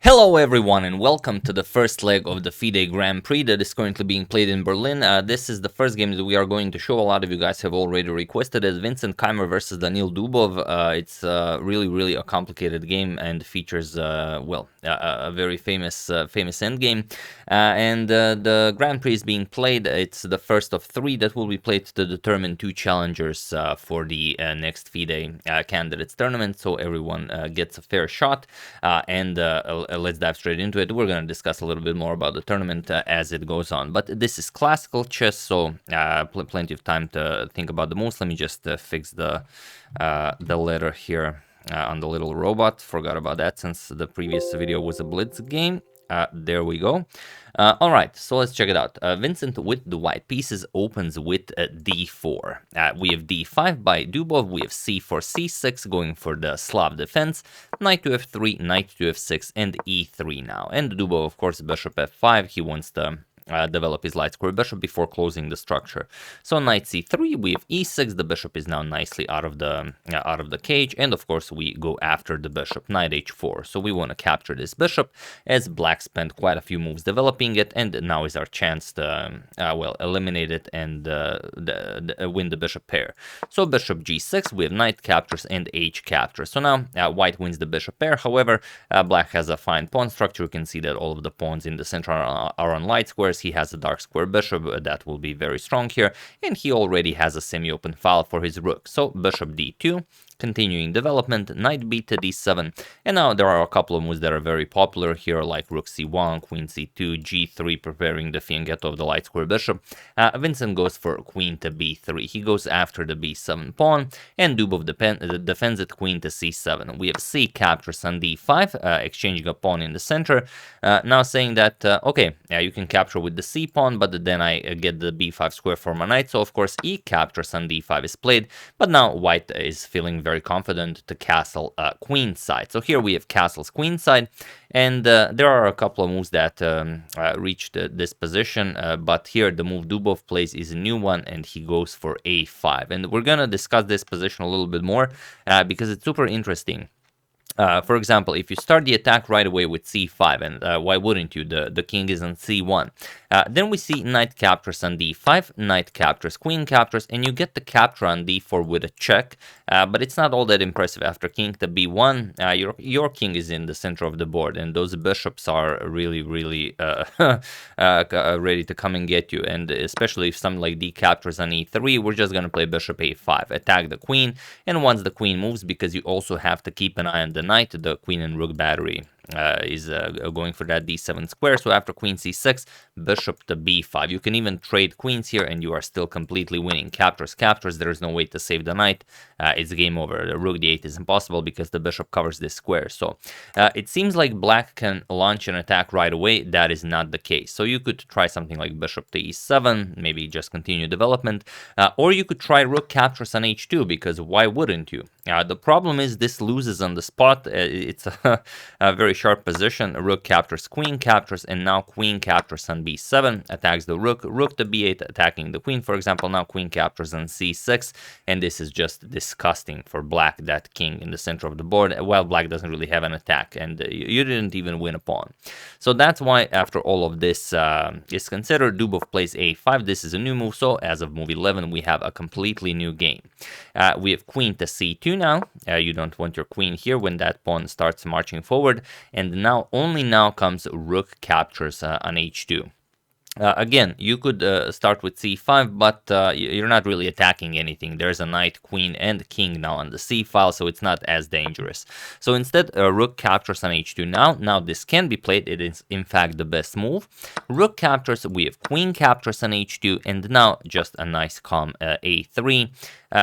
Hello everyone and welcome to the first leg of the FIDE Grand Prix that is currently being played in Berlin. This is the first game that we are going to show. A lot of you guys have already requested it. Vincent Keymer versus Daniil Dubov. It's really a complicated game and features, a very famous endgame. The Grand Prix is being played. It's the first of three that will be played to determine two challengers for the next FIDE candidates tournament, so everyone gets a fair shot. Let's dive straight into it. We're going to discuss a little bit more about the tournament as it goes on. But this is classical chess, so plenty of time to think about the moves. Let me just fix the letter here on the little robot. Forgot about that since the previous video was a blitz game. There we go. All right, so let's check it out. Vincent with the white pieces opens with d4. We have d5 by Dubov. We have c4, c6 going for the Slav defense. Knight to f3, knight to f6, and e3 now. And Dubov, of course, bishop f5. He wants to develop his light square bishop before closing the structure. So knight c3, we have e6. The bishop is now nicely out of the cage, and of course we go after the bishop. Knight h4. So we want to capture this bishop, as black spent quite a few moves developing it, and now is our chance to eliminate it and win the bishop pair. So bishop g6, we have knight captures and h captures. So now white wins the bishop pair. However, black has a fine pawn structure. You can see that all of the pawns in the center are on light squares. He has a dark square bishop that will be very strong here, and he already has a semi-open file for his rook. So bishop d2, continuing development, knight b to d7, and now there are a couple of moves that are very popular here, like rook c1, queen c2, g3, preparing the fianchetto of the light square bishop. Vincent goes for queen to b3. He goes after the b7 pawn, and Dubov defends it, queen to c7. We have c captures on d5, exchanging a pawn in the center, now saying that, okay, you can capture with the c pawn, but then I get the b5 square for my knight, so of course e captures on d5 is played, but now white is feeling very confident to castle queen side. So here we have castles queen side, and there are a couple of moves that reached this position, but here the move Dubov plays is a new one, and he goes for a5. And we're gonna discuss this position a little bit more because it's super interesting. For example, if you start the attack right away with c5, and why wouldn't you? The king is on c1. Then we see knight captures on d5, knight captures, queen captures, and you get the capture on d4 with a check, but it's not all that impressive. After king to b1, your king is in the center of the board, and those bishops are really ready to come and get you, and especially if something like d captures on e3, we're just going to play bishop a5, attack the queen, and once the queen moves, because you also have to keep an eye on the knight, the queen and rook battery is going for that d7 square. So after queen c6, bishop to b5. You can even trade queens here and you are still completely winning. Captures, there is no way to save the knight. It's game over. The rook d8 is impossible because the bishop covers this square. So it seems like black can launch an attack right away. That is not the case. So you could try something like bishop to e7, maybe just continue development, or you could try rook captures on h2, because why wouldn't you? The problem is this loses on the spot. It's a very sharp position. Rook captures, queen captures, and now queen captures on b7, attacks the rook, rook to b8, attacking the queen, for example. Now queen captures on c6, and this is just disgusting for black, that king in the center of the board, while black doesn't really have an attack, and you didn't even win a pawn. So that's why after all of this is considered, Dubov plays a5. This is a new move, so as of move 11, we have a completely new game. We have queen to c2 now. You don't want your queen here when that pawn starts marching forward, and now only now comes rook captures on h2. Again, you could start with c5, but you're not really attacking anything. There's a knight, queen, and king now on the c file, so it's not as dangerous. So instead, rook captures on h2 now. Now this can be played. It is, in fact, the best move. Rook captures, we have queen captures on h2, and now just a nice calm a3.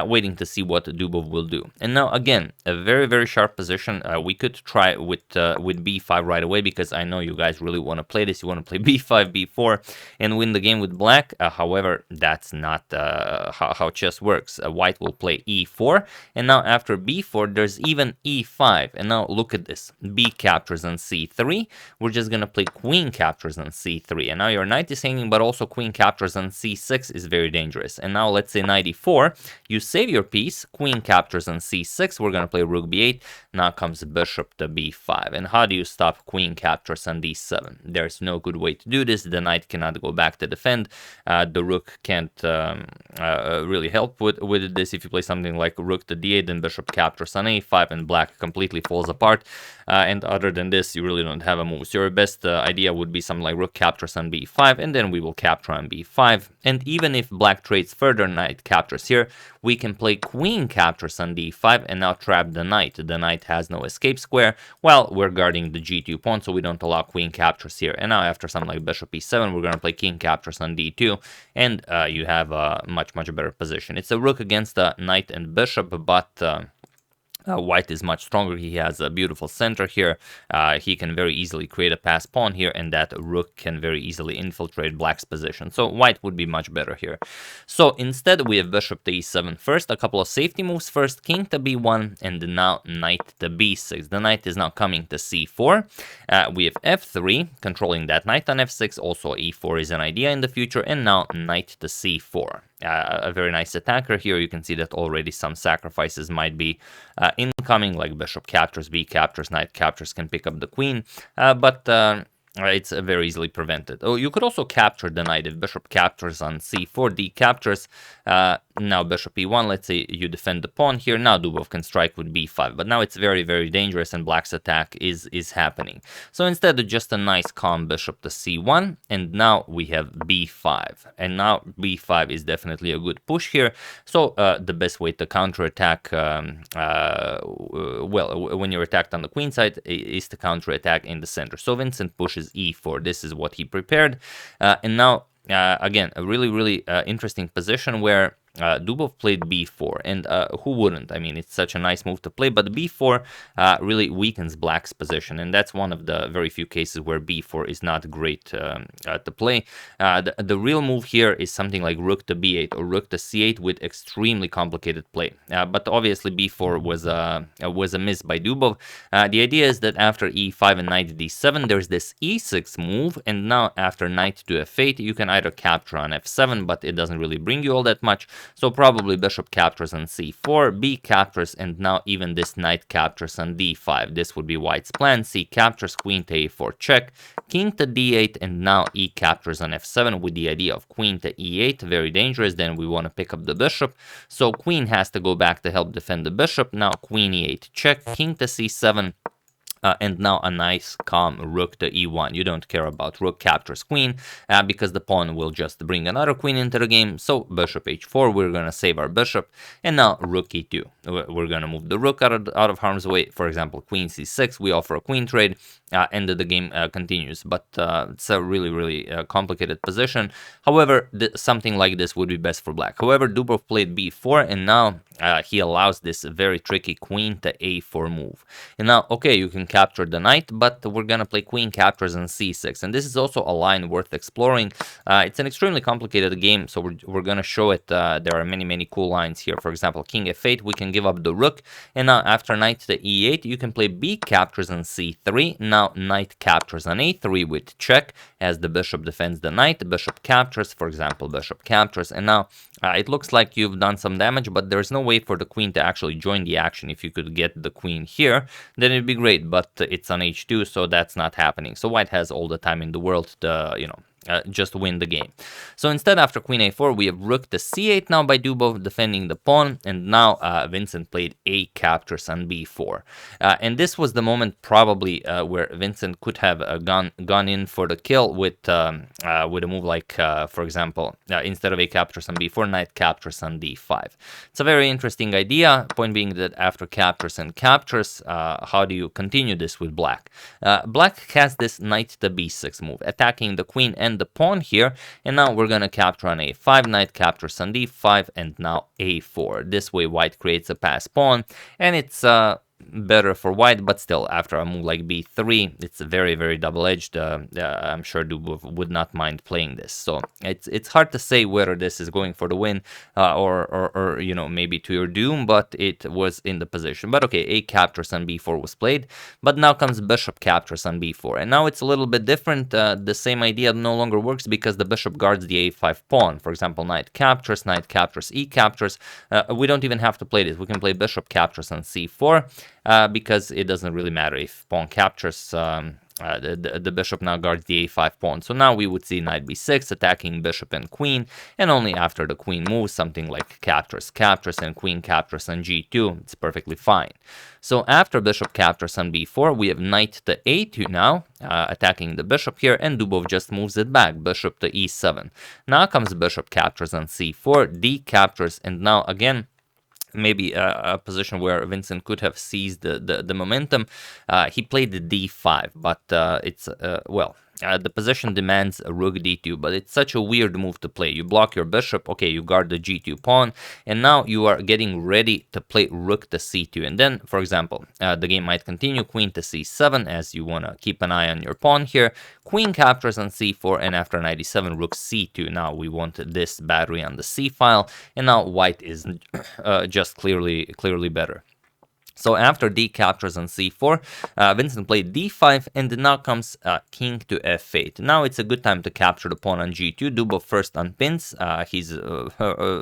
Waiting to see what Dubov will do. And now again, a very sharp position. We could try with b5 right away, because I know you guys really want to play this. You want to play b5, b4, and win the game with black. However, that's not how chess works. White will play e4, and now after b4, there's even e5. And now look at this. B captures on c3. We're just gonna play queen captures on c3, and now your knight is hanging, but also queen captures on c6 is very dangerous. And now let's say knight e4. You You save your piece, queen captures on c6, we're gonna play rook b8, now comes bishop to b5. And how do you stop queen captures on d7? There's no good way to do this, the knight cannot go back to defend, the rook can't really help with this. If you play something like rook to d8, then bishop captures on a5, and black completely falls apart, and other than this, you really don't have a move. So your best idea would be something like rook captures on b5, and then we will capture on b5, and even if black trades further, knight captures here, we can play queen captures on d5 and now trap the knight. The knight has no escape square, while we're guarding the g2 pawn, so we don't allow queen captures here. And now after something like bishop e7, we're going to play king captures on d2, and you have a much better position. It's a rook against a knight and bishop, but white is much stronger. He has a beautiful center here. He can very easily create a pass pawn here, and that rook can very easily infiltrate black's position. So white would be much better here. So instead, we have bishop to e7 first, a couple of safety moves first, king to b1, and now knight to b6. The knight is now coming to c4. We have f3, controlling that knight on f6. Also, e4 is an idea in the future, and now knight to c4. A very nice attacker here. You can see that already some sacrifices might be incoming, like bishop captures, b captures, knight captures can pick up the queen, but it's very easily prevented. Oh, you could also capture the knight if bishop captures on c4, d captures. Now bishop e1, let's say you defend the pawn here. Now Dubov can strike with b5, but now it's very dangerous, and black's attack is happening. So instead of just a nice calm bishop to c1, and now we have b5, and now b5 is definitely a good push here. So the best way to counterattack, well, when you're attacked on the queen side, is to counterattack in the center. So Vincent pushes e4. This is what he prepared, and now again, a really interesting position where Dubov played b4, and who wouldn't? I mean, it's such a nice move to play, but b4 really weakens black's position, and that's one of the very few cases where b4 is not great to play. The real move here is something like rook to b8 or rook to c8 with extremely complicated play, but obviously b4 was a miss by Dubov. The idea is that after e5 and knight d7, there's this e6 move, and now after knight to f8, you can either capture on f7, but it doesn't really bring you all that much. So probably bishop captures on c4, b captures, and now even this knight captures on d5. This would be white's plan. C captures, queen to a4 check, king to d8, and now e captures on f7 with the idea of queen to e8. Very dangerous. Then we want to pick up the bishop. So queen has to go back to help defend the bishop. Now queen e8 check, king to c7. And now a nice calm rook to e1. You don't care about rook captures queen because the pawn will just bring another queen into the game. So bishop h4, we're going to save our bishop. And now rook e2. We're going to move the rook out of harm's way. For example, queen c6, we offer a queen trade, and the game continues. But it's a really complicated position. However, something like this would be best for black. However, Dubov played b4, and now he allows this very tricky queen to a4 move. And now, okay, you can capture the knight, but we're gonna play queen captures on c6, and this is also a line worth exploring. It's an extremely complicated game, so we're gonna show it. There are many cool lines here. For example, king f8, we can give up the rook, and now after knight to e8, you can play b captures on c3. Now knight captures on a3 with check, as the bishop defends the knight. The bishop captures, for example, bishop captures, and now it looks like you've done some damage, but there's no way for the queen to actually join the action. If you could get the queen here, then it'd be great, but it's on h2, so that's not happening. So white has all the time in the world to, just win the game. So instead, after queen a4, we have rook to c8 now by Dubov defending the pawn, and now Vincent played a captures on b4. And this was the moment probably where Vincent could have gone in for the kill with a move like, for example, instead of a captures on b4, knight captures on d5. It's a very interesting idea, point being that after captures and captures, how do you continue this with black? Black has this knight to b6 move, attacking the queen and the pawn here, and now we're gonna capture on a5, knight captures on d5, and now a4. This way white creates a pass pawn, and it's better for white, but still, after a move like b3, it's very double-edged. I'm sure Dubov would not mind playing this. So it's hard to say whether this is going for the win or you know, maybe to your doom, but it was in the position. But okay, a captures on b4 was played, but now comes bishop captures on b4, and now it's a little bit different. The same idea no longer works because the bishop guards the a5 pawn. For example, knight captures, e captures. We don't even have to play this. We can play bishop captures on c4. Because it doesn't really matter if pawn captures, the bishop now guards the a5 pawn. So now we would see knight b6 attacking bishop and queen, and only after the queen moves, something like captures, and queen captures on g2, it's perfectly fine. So after bishop captures on b4, we have knight to a2 now, attacking the bishop here, and Dubov just moves it back, bishop to e7. Now comes bishop captures on c4, d captures, and now again, maybe a position where Vincent could have seized the momentum. He played the d5, but it's, well, the position demands a rook d2, but it's such a weird move to play. You block your bishop, okay, you guard the g2 pawn, and now you are getting ready to play rook to c2. And then, for example, the game might continue, queen to c7, as you want to keep an eye on your pawn here. Queen captures on c4, and after knight e7, rook c2. Now we want this battery on the c file, and now white is just clearly better. So after d captures on c4, Vincent played d5, and now comes king to f8. Now it's a good time to capture the pawn on g2. Dubov first unpins. He's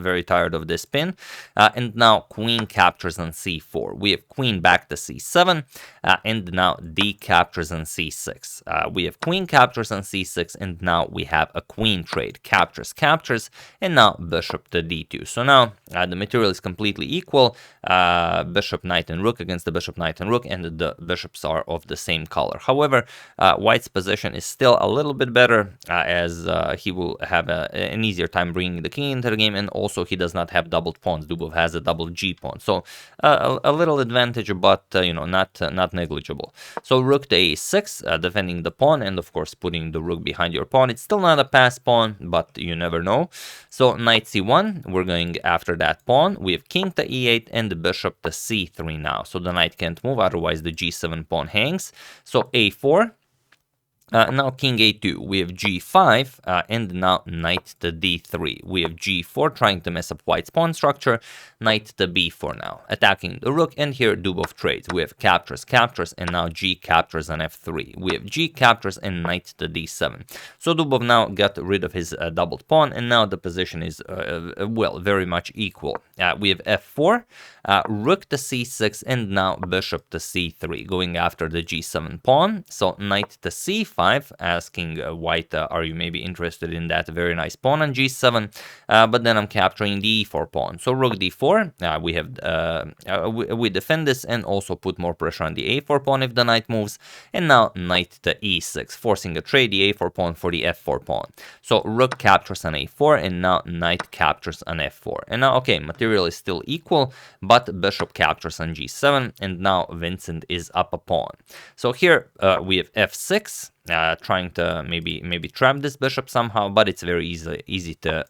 very tired of this pin. And now queen captures on c4. We have queen back to c7, and now d captures on c6. We have queen captures on c6, and now we have a queen trade. Captures, and now bishop to d2. So now the material is completely equal. Bishop, knight, and rook against the bishop, knight, and rook, and the bishops are of the same color. However, white's position is still a little bit better, as he will have an easier time bringing the king into the game, and also he does not have doubled pawns. Dubov has a double g pawn, so a little advantage, but you know, not negligible. So rook to a6, defending the pawn, and of course putting the rook behind your pawn. It's still not a pass pawn, but you never know. So knight c1, we're going after that pawn. We have king to e8 and the bishop to c3 now. So the knight can't move, otherwise the g7 pawn hangs. So a4. Now king a2, we have g5, and now knight to d3. We have g4, trying to mess up white's pawn structure, knight to b4 now, attacking the rook, and here Dubov trades. We have captures, and now g captures on f3. We have g captures and knight to d7. So Dubov now got rid of his doubled pawn, and now the position is, well, very much equal. We have f4, rook to c6, and now bishop to c3, going after the g7 pawn. So knight to c5, asking white, are you maybe interested in that very nice pawn on g7? But then I'm capturing the e4 pawn. So rook d4, we have we defend this and also put more pressure on the a4 pawn if the knight moves. And now knight to e6, forcing a trade, the a4 pawn for the f4 pawn. So rook captures on a4, and now knight captures on f4. And now, okay, material is still equal, but bishop captures on g7, and now Vincent is up a pawn. So here we have f6, trying to maybe trap this bishop somehow, but it's very easy to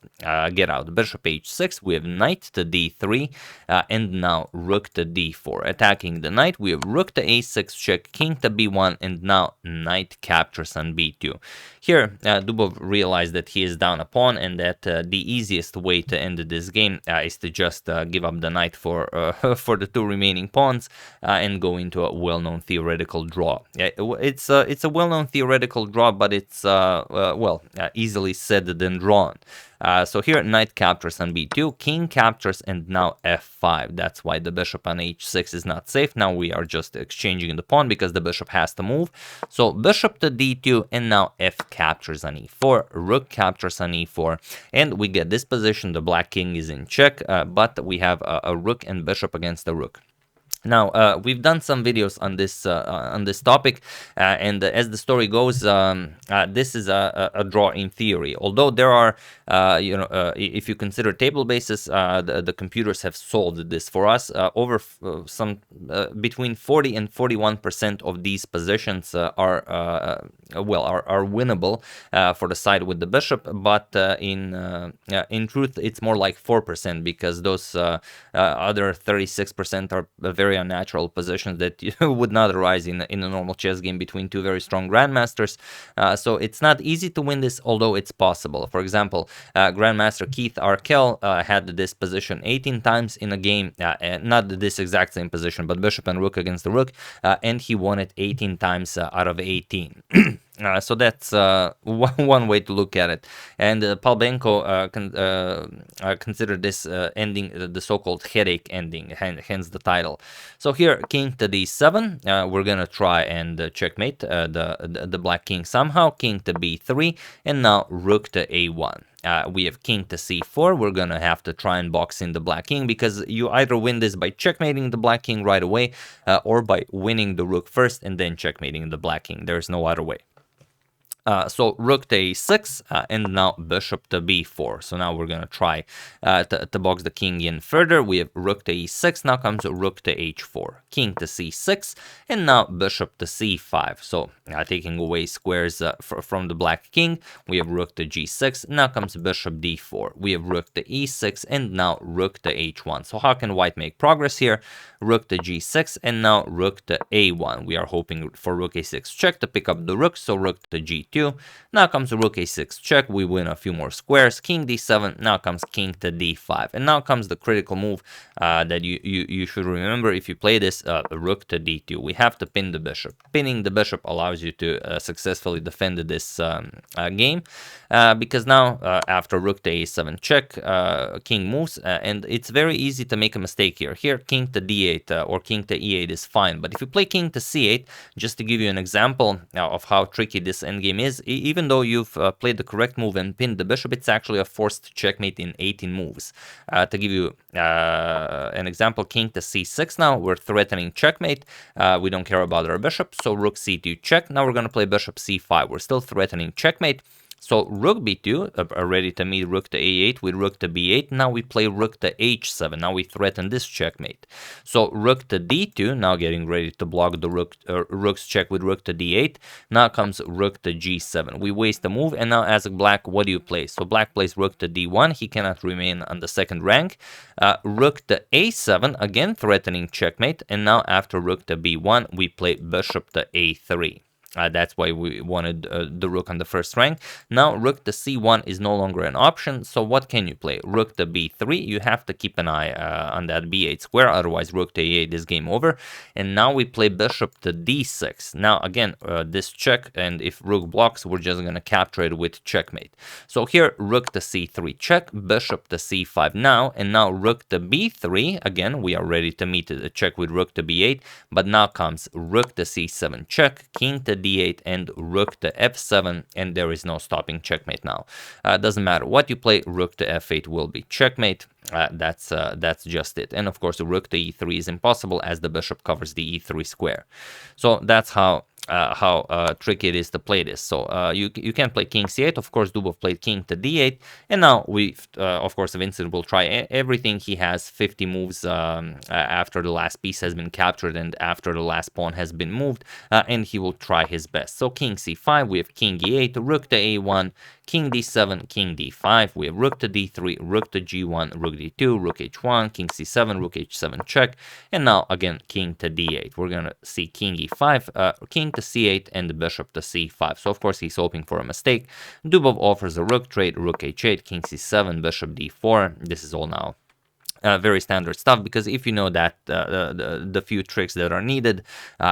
get out. Bishop h6, we have knight to d3, and now rook to d4. Attacking the knight, we have rook to a6 check, king to b1, and now knight captures on b2. Here, Dubov realized that he is down a pawn, and that the easiest way to end this game is to just give up the knight for the two remaining pawns and go into a well-known theoretical draw. It's a well-known theoretical draw, but it's well, easily said than drawn. So here knight captures on b2, king captures, and now f5. That's why the bishop on h6 is not safe. Now we are just exchanging the pawn because the bishop has to move. So bishop to d2, and now f captures on e4, rook captures on e4, and we get this position. The black king is in check, but we have a rook and bishop against the rook. Now, we've done some videos on this topic, and as the story goes, this is a draw in theory. Although there are, if you consider table basis, the computers have solved this for us. Over between 40 and 41% of these positions are winnable for the side with the bishop, but in truth, it's more like 4%, because those other 36% are very very unnatural positions that would not arise in a normal chess game between two very strong grandmasters. So it's not easy to win this, although it's possible. For example, Grandmaster Keith Arkell had this position 18 times in a game, not this exact same position, but bishop and rook against the rook, and he won it 18 times out of 18. So that's one way to look at it. And Palbenko considered this ending the so-called headache ending, hence the title. So here, king to d7, we're gonna try and checkmate the black king somehow. King to b3, and now rook to a1. We have king to c4. We're gonna have to try and box in the black king, because you either win this by checkmating the black king right away, or by winning the rook first and then checkmating the black king. There's no other way. So rook to a6, and now bishop to b4. So now we're going to try to box the king in further. We have rook to e6, now comes rook to h4, king to c6, and now bishop to c5. So taking away squares from the black king, we have rook to g6, now comes bishop d4. We have rook to e6, and now rook to h1. So how can white make progress here? Rook to g6, and now rook to a1. We are hoping for rook a6 check to pick up the rook, so rook to g2. Now comes rook a6 check, we win a few more squares, king d7, now comes king to d5. And now comes the critical move that you should remember if you play this, rook to d2. We have to pin the bishop. Pinning the bishop allows you to successfully defend this game, because now after rook to a7 check, king moves, and it's very easy to make a mistake here. Here, king to d8 or king to e8 is fine, but if you play king to c8, just to give you an example of how tricky this endgame is, even though you've played the correct move and pinned the bishop, it's actually a forced checkmate in 18 moves. To give you an example, king to c6 now, we're threatening checkmate. We don't care about our bishop, so rook c2 check. Now we're going to play bishop c5. We're still threatening checkmate. So rook b2, ready to meet rook to a8 with rook to b8. Now we play rook to h7. Now we threaten this checkmate. So rook to d2, now getting ready to block the rook's check with rook to d8. Now comes rook to g7. We waste the move, and now as a black, what do you play? So black plays rook to d1. He cannot remain on the second rank. Rook to a7, again threatening checkmate. And now after rook to b1, we play bishop to a3. That's why we wanted the rook on the first rank. Now rook to c1 is no longer an option, so what can you play? Rook to b3, you have to keep an eye on that b8 square, otherwise rook to a8 is game over. And now we play bishop to d6. Now again, this check, and if rook blocks, we're just going to capture it with checkmate. So here, rook to c3 check, bishop to c5 now, and now rook to b3. Again, we are ready to meet a check with rook to b8, but now comes rook to c7 check, king to d8, and rook to f7, and there is no stopping checkmate now. Doesn't matter what you play, rook to f8 will be checkmate. That's just it. And of course, rook to e3 is impossible, as the bishop covers the e3 square. So that's how tricky it is to play this. So you can play king c8. Of course, Dubov played king to d8, and now we of course Vincent will try everything. He has 50 moves after the last piece has been captured and after the last pawn has been moved, and he will try his best. So king c5, we have king e8, rook to a1, king d7, king d5, we have rook to d3, rook to g1, rook d2, rook h1, king c7, rook h7 check, and now again king to d8. We're gonna see king e5, king to c8, and the bishop to c5. So of course he's hoping for a mistake. Dubov offers a rook trade, rook h8, king c7, bishop d4. This is all now very standard stuff, because if you know that the few tricks that are needed,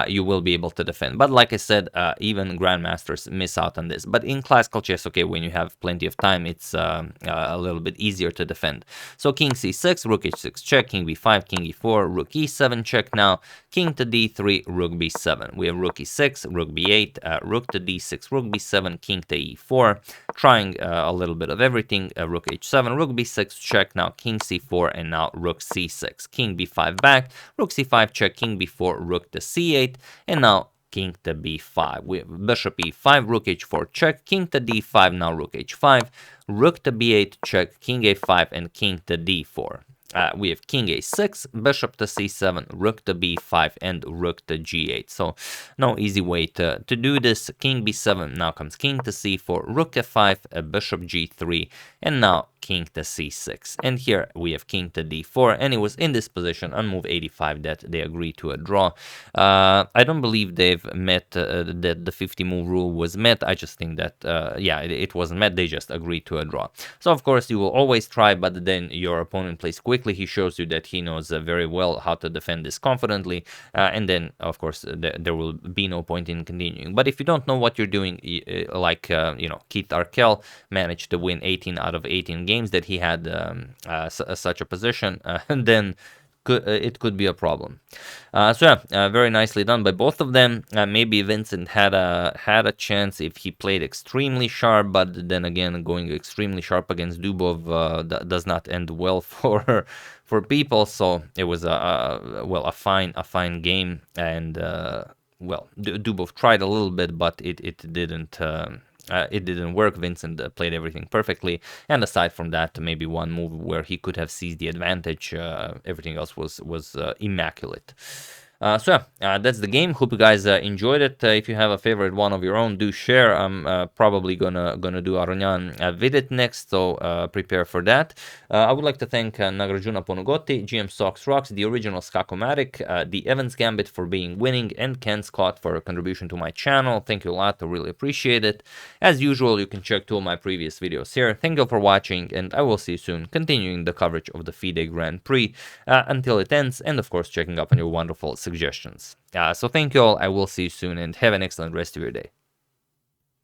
you will be able to defend. But like I said, even grandmasters miss out on this. But in classical chess, okay, when you have plenty of time, it's a little bit easier to defend. So king c6, rook h6 check, king b5, king e4, rook e7 check now, king to d3, rook b7. We have rook e6, rook b8, rook to d6, rook b7, king to e4, trying a little bit of everything, rook h7, rook b6 check, now king c4, and now rook c6, king b5 back, rook c5 check, king b4, rook to c8, and now king to b5. We have bishop e5, rook h4 check, king to d5, now rook h5, rook to b8 check, king a5, and king to d4. We have king a6, bishop to c7, rook to b5, and rook to g8. So no easy way to do this. King b7, now comes king to c4, rook f5, bishop g3, and now king to c6. And here we have king to d4, and it was in this position on move 85 that they agreed to a draw. I don't believe they've met, that the 50 move rule was met. I just think that, yeah, it wasn't met. They just agreed to a draw. So, of course, you will always try, but then your opponent plays quickly. He shows you that he knows very well how to defend this confidently, and then, of course, there will be no point in continuing. But if you don't know what you're doing, like, you know, Keith Arkell managed to win 18 out of 18 games that he had such a position, and then it could be a problem. So yeah, very nicely done by both of them. Maybe Vincent had a chance if he played extremely sharp, but then again, going extremely sharp against Dubov does not end well for people. So it was a fine game, and well, Dubov tried a little bit, but it didn't. It didn't work. Vincent played everything perfectly, and aside from that, maybe one move where he could have seized the advantage, everything else was immaculate. So yeah, that's the game. Hope you guys enjoyed it. If you have a favorite one of your own, do share. I'm probably gonna do Aronian Vidit next, so prepare for that. I would like to thank Nagarjuna Ponugotti, GM Sox Rocks, the original Skakomatic, the Evans Gambit for being winning, and Ken Scott for a contribution to my channel. Thank you a lot. I really appreciate it. As usual, you can check two of my previous videos here. Thank you for watching, and I will see you soon, continuing the coverage of the FIDE Grand Prix until it ends, and of course checking up on your wonderful suggestions. So thank you all. I will see you soon, and have an excellent rest of your day.